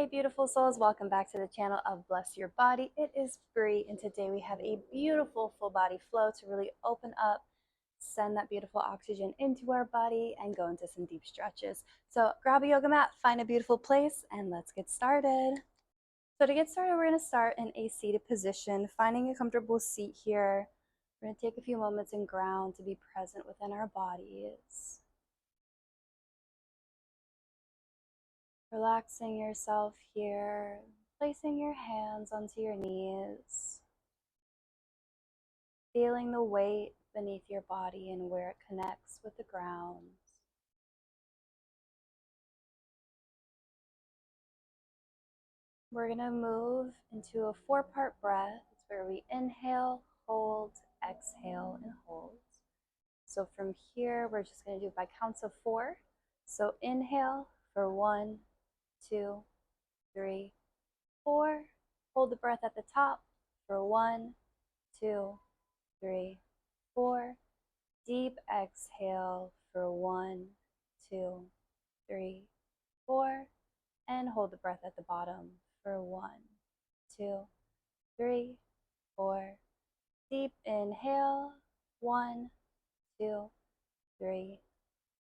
Hey beautiful souls, welcome back to the channel of Bless Your Body. It is free, and today we have a beautiful full body flow to really open up, send that beautiful oxygen into our body, and go into some deep stretches. So grab a yoga mat, find a beautiful place, and let's get started. So to get started, we're going to start in a seated position, finding a comfortable seat here. We're going to take a few moments and ground to be present within our bodies. Relaxing yourself here, placing your hands onto your knees, feeling the weight beneath your body and where it connects with the ground. We're going to move into a 4-part breath. It's where we inhale, hold, exhale, and hold. So from here, we're just going to do it by counts of 4. So inhale for 1, 2, 3, 4. Hold the breath at the top for 1, 2, 3, 4. Deep exhale for 1, 2, 3, 4. And hold the breath at the bottom for 1, 2, 3, 4. Deep inhale, 1, 2, 3,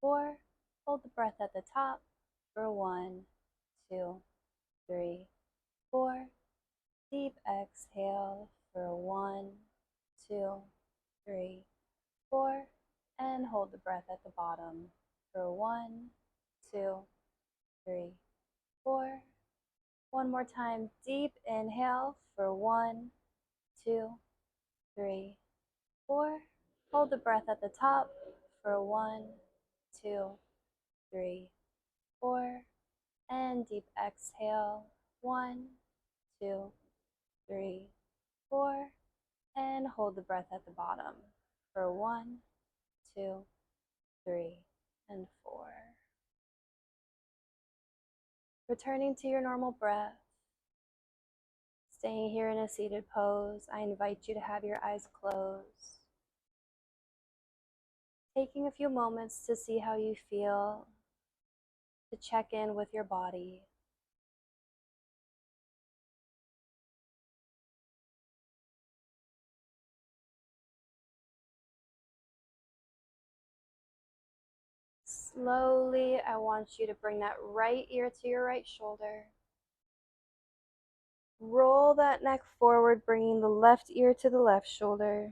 4. Hold the breath at the top for 1, 2, 3, 4. Deep exhale for 1, 2, 3, 4. And hold the breath at the bottom for 1, 2, 3, 4. One more time. Deep inhale for 1, 2, 3, 4. Hold the breath at the top for 1, 2, 3, 4. And deep exhale. 1, 2, 3, 4. And hold the breath at the bottom for 1, 2, 3, and 4. Returning to your normal breath, staying here in a seated pose, I invite you to have your eyes closed. Taking a few moments to see how you feel, to check in with your body. Slowly, I want you to bring that right ear to your right shoulder. Roll that neck forward, bringing the left ear to the left shoulder.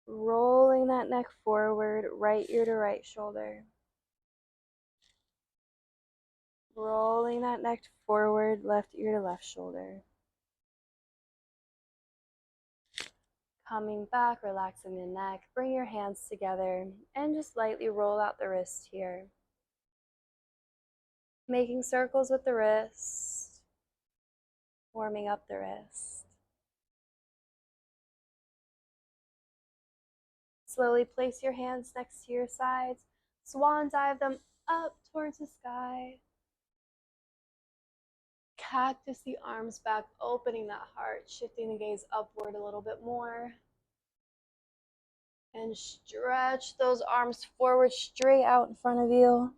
Rolling that neck forward, right ear to right shoulder. Rolling that neck forward, left ear to left shoulder. Coming back, relaxing the neck. Bring your hands together and just lightly roll out the wrist here. Making circles with the wrist, warming up the wrist. Slowly place your hands next to your sides. Swan dive them up towards the sky. Cactus the arms back, opening that heart, shifting the gaze upward a little bit more. And stretch those arms forward, straight out in front of you.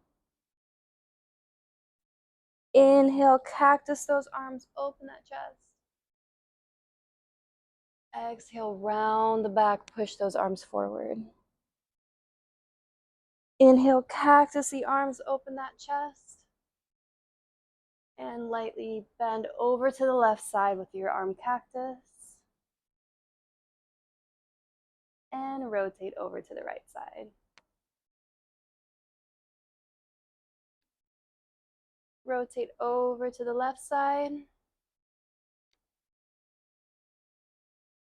Inhale, cactus those arms, open that chest. Exhale, round the back, push those arms forward. Inhale, cactus the arms, open that chest. And lightly bend over to the left side with your arm cactus. And rotate over to the right side. Rotate over to the left side.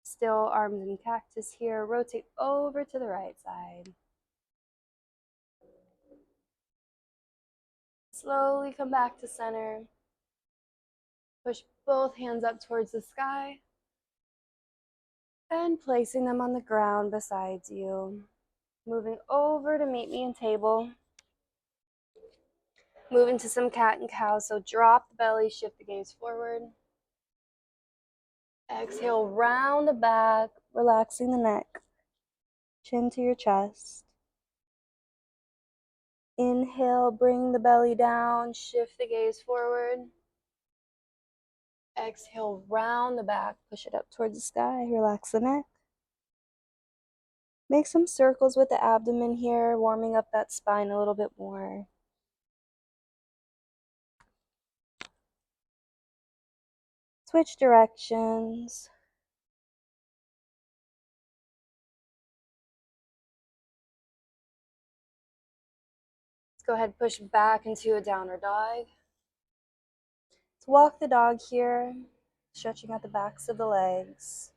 Still arms in cactus here. Rotate over to the right side. Slowly come back to center. Push both hands up towards the sky. And placing them on the ground beside you. Moving over to meet me in table. Move into some cat and cow. So drop the belly, shift the gaze forward. Exhale, round the back, relaxing the neck. Chin to your chest. Inhale, bring the belly down, shift the gaze forward. Exhale, round the back, push it up towards the sky, relax the neck. Make some circles with the abdomen here, warming up that spine a little bit more. Switch directions. Let's go ahead and push back into a downward dog. Let's walk the dog here, stretching out the backs of the legs.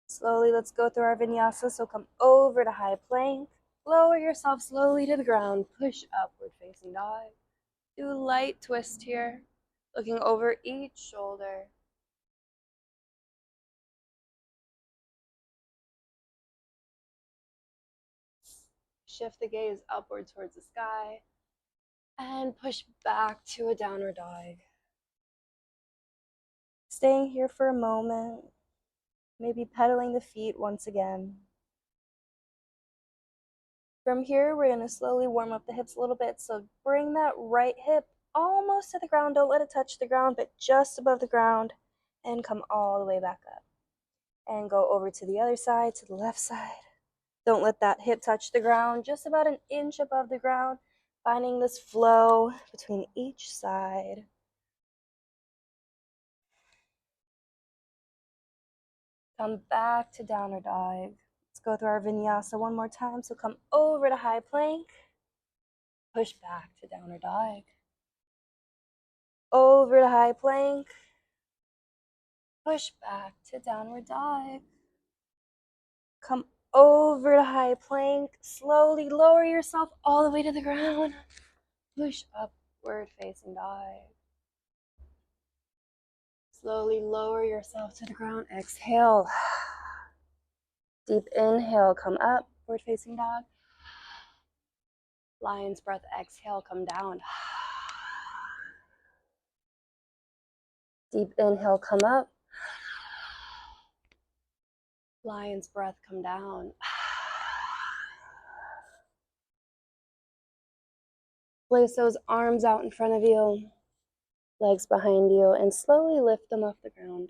Slowly, let's go through our vinyasa. So come over to high plank. Lower yourself slowly to the ground. Push upward facing dog. Do a light twist here, looking over each shoulder. Shift the gaze upward towards the sky. And push back to a downward dog. Staying here for a moment. Maybe pedaling the feet once again. From here, we're going to slowly warm up the hips a little bit. So bring that right hip almost to the ground. Don't let it touch the ground, but just above the ground. And come all the way back up. And go over to the other side, to the left side. Don't let that hip touch the ground, just about an inch above the ground. Finding this flow between each side. Come back to downward dog. Let's go through our vinyasa one more time. So come over to high plank. Push back to downward dog. Over to high plank. Push back to downward dog. Come over to high plank. Slowly lower yourself all the way to the ground. Push upward facing dog. Slowly lower yourself to the ground. Exhale. Deep inhale, come up, forward facing dog. Lion's breath, exhale, come down. Deep inhale, come up. Lion's breath, come down. Place those arms out in front of you, legs behind you, and slowly lift them off the ground.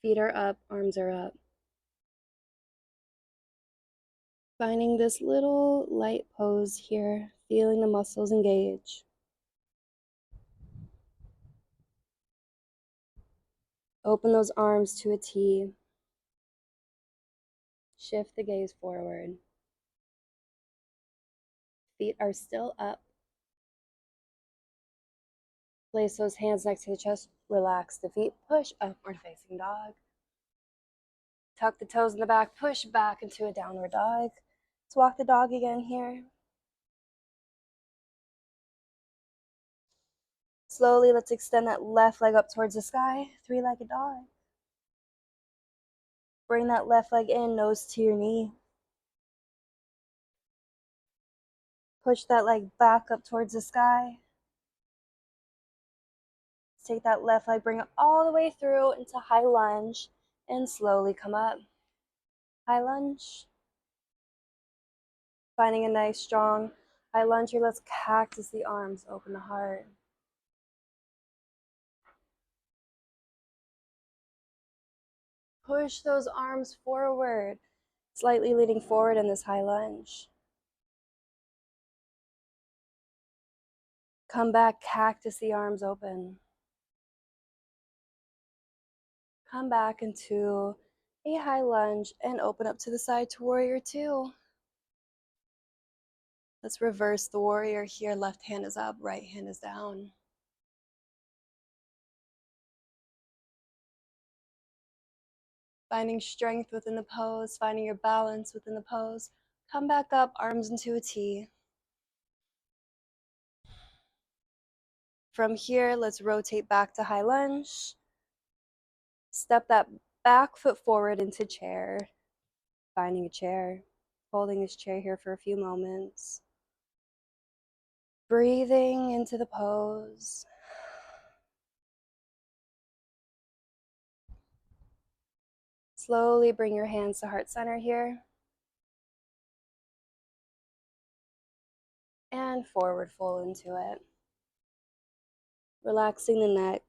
Feet are up, arms are up. Finding this little light pose here, feeling the muscles engage. Open those arms to a T. Shift the gaze forward. Feet are still up. Place those hands next to the chest. Relax the feet. Push upward facing dog. Tuck the toes in the back. Push back into a downward dog. Let's walk the dog again here. Slowly, let's extend that left leg up towards the sky. Three-legged dog. Bring that left leg in, nose to your knee. Push that leg back up towards the sky. Take that left leg, bring it all the way through into high lunge, and slowly come up. High lunge. Finding a nice strong high lunge here. Let's cactus the arms, open the heart. Push those arms forward, slightly leaning forward in this high lunge. Come back, cactus the arms open. Come back into a high lunge and open up to the side to warrior two. Let's reverse the warrior here. Left hand is up, right hand is down. Finding strength within the pose, finding your balance within the pose. Come back up, arms into a T. From here, let's rotate back to high lunge. Step that back foot forward into chair. Finding a chair. Holding this chair here for a few moments. Breathing into the pose. Slowly bring your hands to heart center here. And forward fold into it. Relaxing the neck.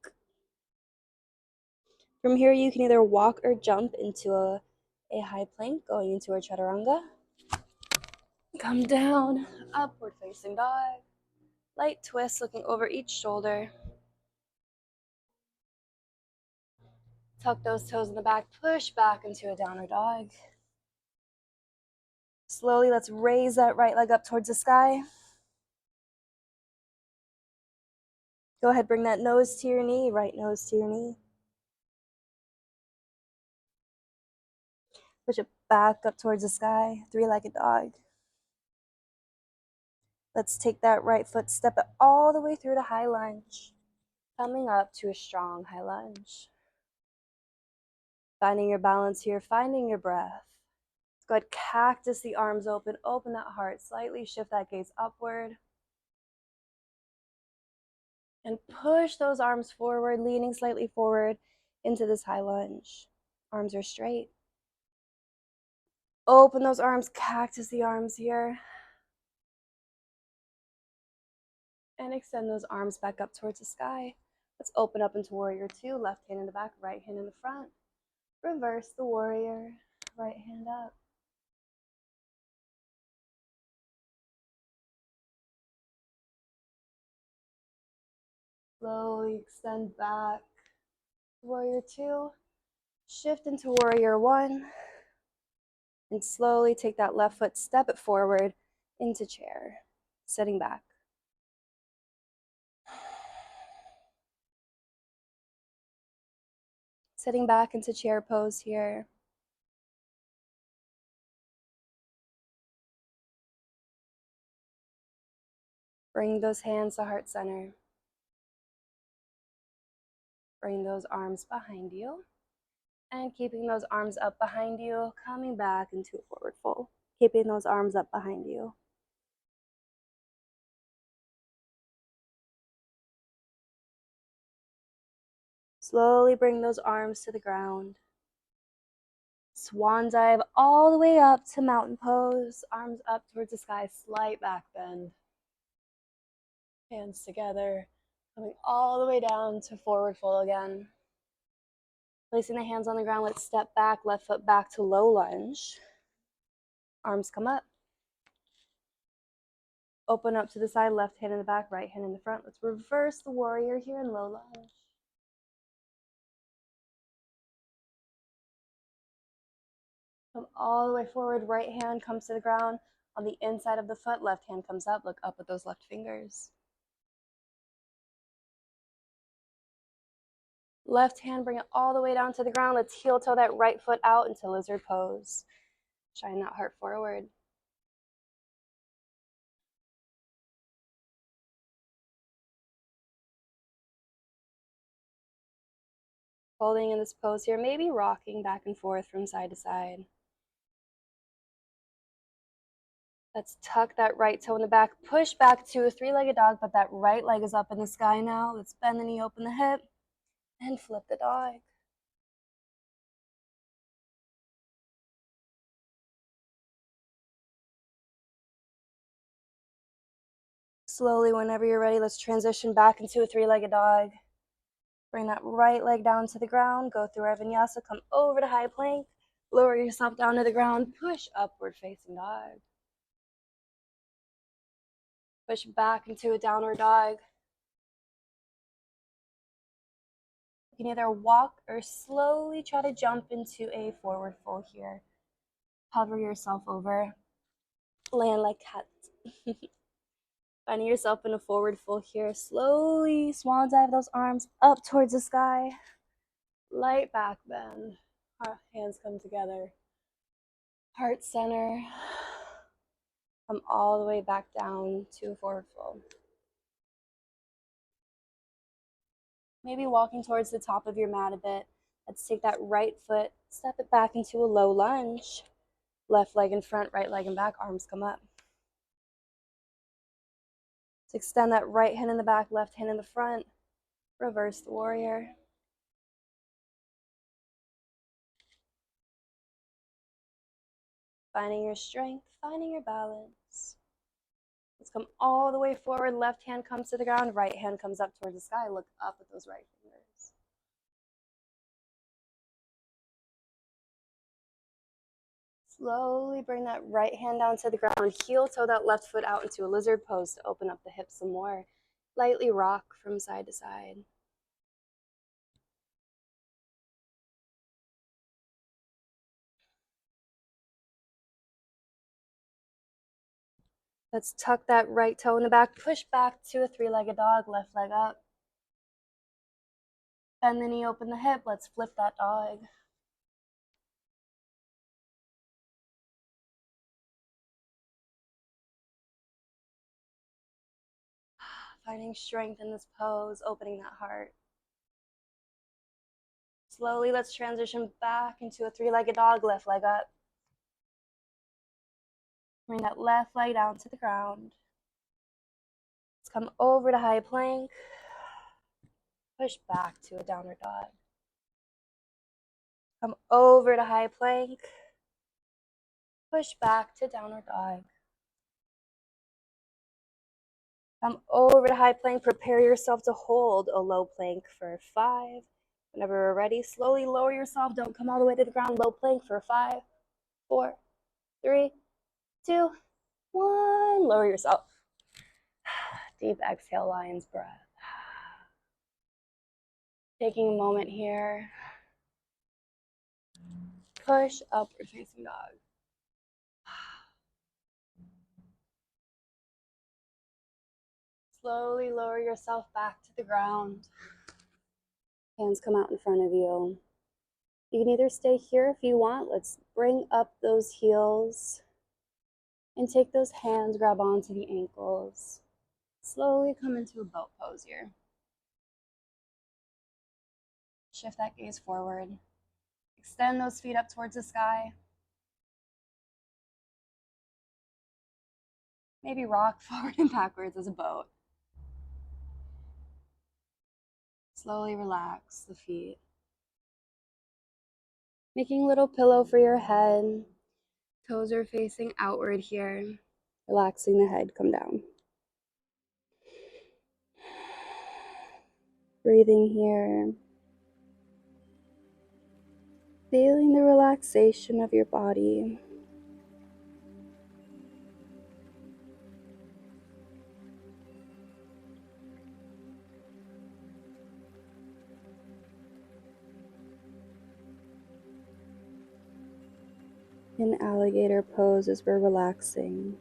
From here, you can either walk or jump into a high plank, going into a chaturanga. Come down, upward facing dog. Light twist, looking over each shoulder. Tuck those toes in the back, push back into a downward dog. Slowly, let's raise that right leg up towards the sky. Go ahead, bring that nose to your knee, right nose to your knee. Push it back up towards the sky, three-legged dog. Let's take that right foot, step it all the way through to high lunge. Coming up to a strong high lunge. Finding your balance here, finding your breath. Let's go ahead, cactus the arms open, open that heart, slightly shift that gaze upward. And push those arms forward, leaning slightly forward into this high lunge. Arms are straight. Open those arms, cactus the arms here. And extend those arms back up towards the sky. Let's open up into warrior two, left hand in the back, right hand in the front. Reverse the warrior, right hand up. Slowly extend back. Warrior two, shift into warrior one. And slowly take that left foot, step it forward into chair, sitting back. Sitting back into chair pose here. Bring those hands to heart center. Bring those arms behind you. And keeping those arms up behind you, coming back into a forward fold. Keeping those arms up behind you. Slowly bring those arms to the ground. Swan dive all the way up to mountain pose. Arms up towards the sky, slight back bend. Hands together, coming all the way down to forward fold again. Placing the hands on the ground, let's step back, left foot back to low lunge. Arms come up. Open up to the side, left hand in the back, right hand in the front. Let's reverse the warrior here in low lunge. Come all the way forward, right hand comes to the ground. On the inside of the foot, left hand comes up. Look up with those left fingers. Left hand, bring it all the way down to the ground. Let's heel toe that right foot out into lizard pose. Shine that heart forward. Holding in this pose here, maybe rocking back and forth from side to side. Let's tuck that right toe in the back, push back to a three-legged dog, but that right leg is up in the sky now. Let's bend the knee, open the hip, and flip the dog. Slowly, whenever you're ready, let's transition back into a three-legged dog. Bring that right leg down to the ground, go through our vinyasa, come over to high plank, lower yourself down to the ground, push upward facing dog. Push back into a downward dog. You can either walk or slowly try to jump into a forward fold here. Hover yourself over, land like cat. Finding yourself in a forward fold here. Slowly swan dive those arms up towards the sky. Light back bend. Our hands come together. Heart center. Come all the way back down to a forward fold. Maybe walking towards the top of your mat a bit. Let's take that right foot, step it back into a low lunge. Left leg in front, right leg in back, arms come up. Let's extend that right hand in the back, left hand in the front. Reverse the warrior. finding your strength, finding your balance. Let's come all the way forward. Left hand comes to the ground, right hand comes up towards the sky. Look up with those right fingers. Slowly bring that right hand down to the ground. Heel toe that left foot out into a lizard pose to open up the hips some more. Lightly rock from side to side. Let's tuck that right toe in the back. Push back to a three-legged dog. Left leg up. Bend the knee, open the hip. Let's flip that dog. Finding strength in this pose, opening that heart. Slowly, let's transition back into a three-legged dog. Left leg up. Bring that left leg down to the ground. Let's come over to high plank. Push back to a downward dog. Come over to high plank. Push back to downward dog. Come over to high plank. Prepare yourself to hold a low plank for 5. Whenever we're ready, slowly lower yourself. Don't come all the way to the ground. Low plank for 5, 4, 3, 2, 1. Lower yourself. Deep exhale, lion's breath. Taking a moment here. Push upward facing dog. Slowly lower yourself back to the ground. Hands come out in front of you. You can either stay here if you want. Let's bring up those heels and take those hands, grab onto the ankles. Slowly come into a boat pose here. Shift that gaze forward. Extend those feet up towards the sky. Maybe rock forward and backwards as a boat. Slowly relax the feet. Making a little pillow for your head. Toes are facing outward here. Relaxing the head, come down. Breathing here. Feeling the relaxation of your body. In alligator pose as we're relaxing.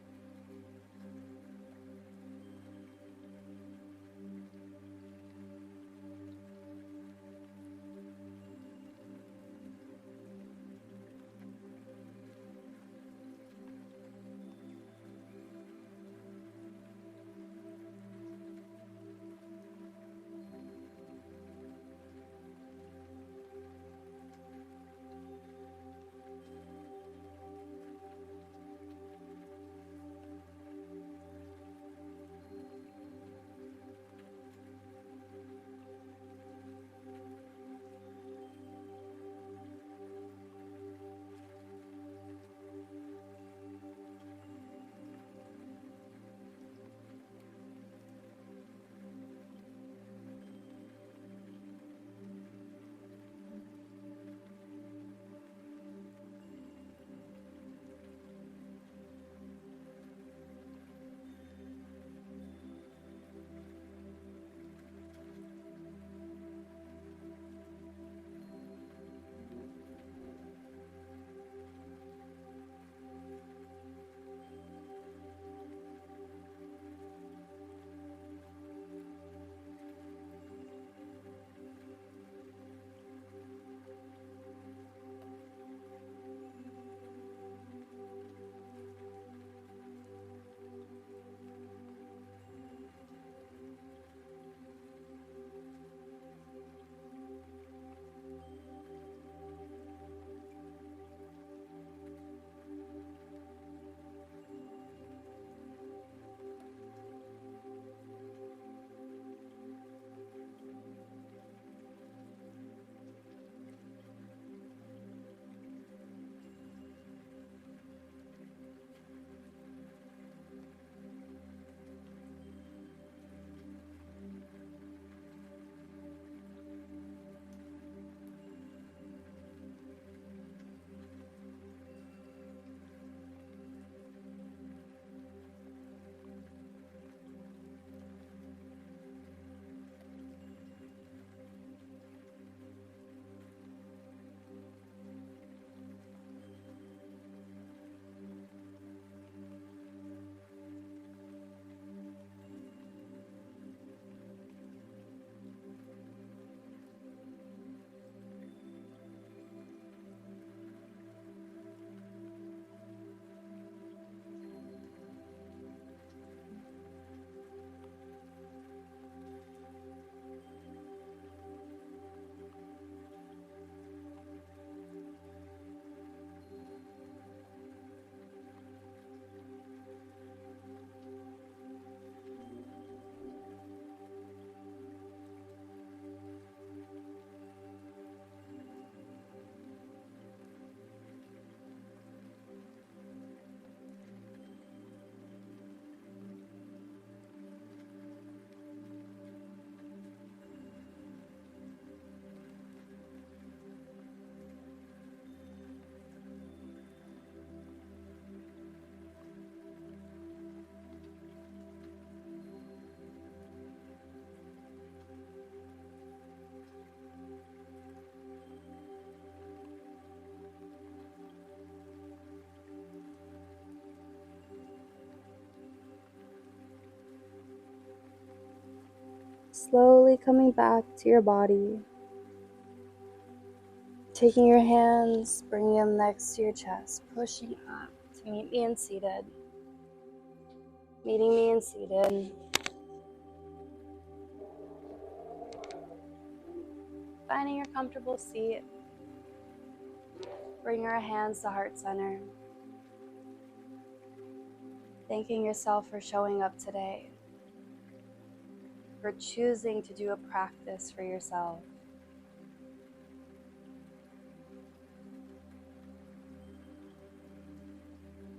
Slowly coming back to your body. Taking your hands, bringing them next to your chest, pushing up to meet me in seated. Meeting me in seated. Finding your comfortable seat. Bring our hands to heart center. Thanking yourself for showing up today. For choosing to do a practice for yourself.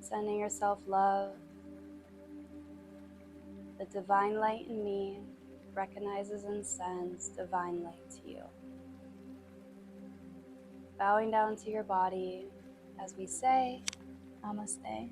Sending yourself love. The divine light in me recognizes and sends divine light to you. Bowing down to your body as we say, Namaste.